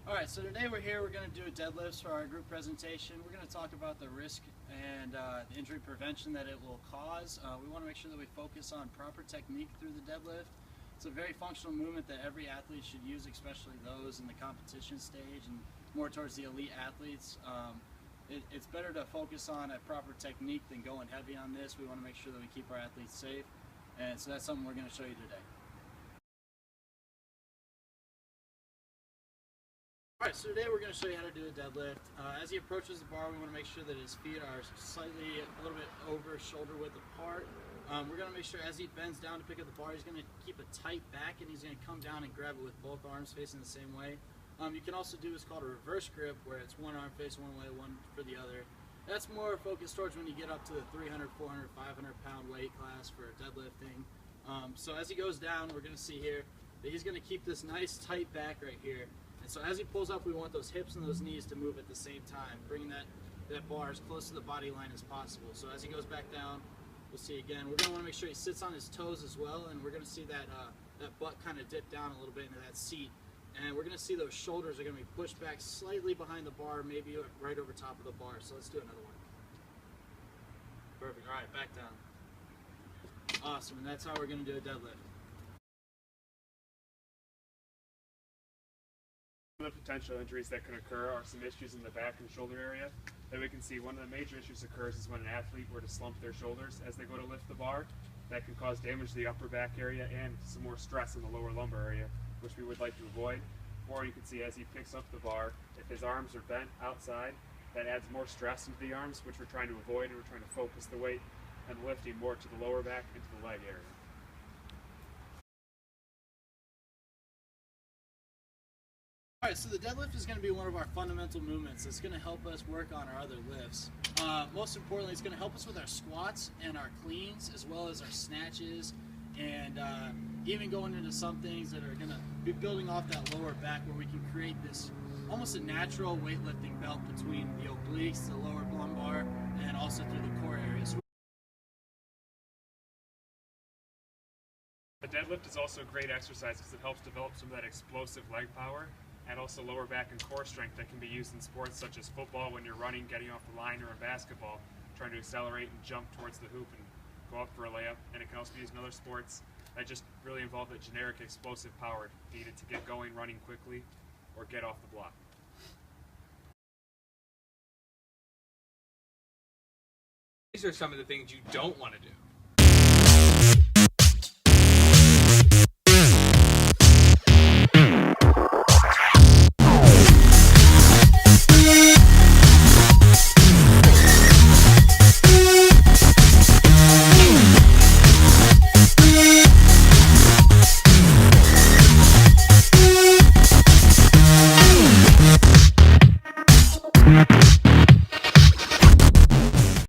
Alright, so today we're here, we're going to do a deadlifts for our group presentation. We're going to talk about the risk and the injury prevention that it will cause. We want to make sure that we focus on proper technique through the deadlift. It's a very functional movement that every athlete should use, especially those in the competition stage and more towards the elite athletes. It's better to focus on a proper technique than going heavy on this. We want to make sure that we keep our athletes safe, and so that's something we're going to show you today. Alright, so today we're going to show you how to do a deadlift. As he approaches the bar, we want to make sure that his feet are slightly a little bit over shoulder width apart. We're going to make sure as he bends down to pick up the bar, he's going to keep a tight back and he's going to come down and grab it with both arms facing the same way. You can also do what's called a reverse grip, where it's one arm facing one way, one for the other. That's more focused towards when you get up to the 300, 400, 500 pound weight class for deadlifting. So as he goes down, we're going to see here that he's going to keep this nice tight back right here. So as he pulls up, we want those hips and those knees to move at the same time, bringing that bar as close to the body line as possible. So as he goes back down, we'll see again. We're going to want to make sure he sits on his toes as well, and we're going to see that butt kind of dip down a little bit into that seat. And we're going to see those shoulders are going to be pushed back slightly behind the bar, maybe right over top of the bar. So let's do another one. Perfect. All right, back down. Awesome, and that's how we're going to do a deadlift. Some of the potential injuries that can occur are some issues in the back and shoulder area. That we can see one of the major issues occurs is when an athlete were to slump their shoulders as they go to lift the bar. That can cause damage to the upper back area and some more stress in the lower lumbar area, which we would like to avoid. Or you can see as he picks up the bar, if his arms are bent outside, that adds more stress into the arms, which we're trying to avoid, and we're trying to focus the weight and lifting more to the lower back and to the leg area. Alright, so the deadlift is going to be one of our fundamental movements. It's going to help us work on our other lifts. Most importantly, it's going to help us with our squats and our cleans, as well as our snatches, and even going into some things that are going to be building off that lower back, where we can create this almost a natural weightlifting belt between the obliques, the lower lumbar, and also through the core areas. The deadlift is also a great exercise because it helps develop some of that explosive leg power and also lower back and core strength that can be used in sports such as football when you're running, getting off the line, or in basketball, trying to accelerate and jump towards the hoop and go up for a layup. And it can also be used in other sports that just really involve the generic explosive power needed to get going, running quickly, or get off the block. These are some of the things you don't want to do.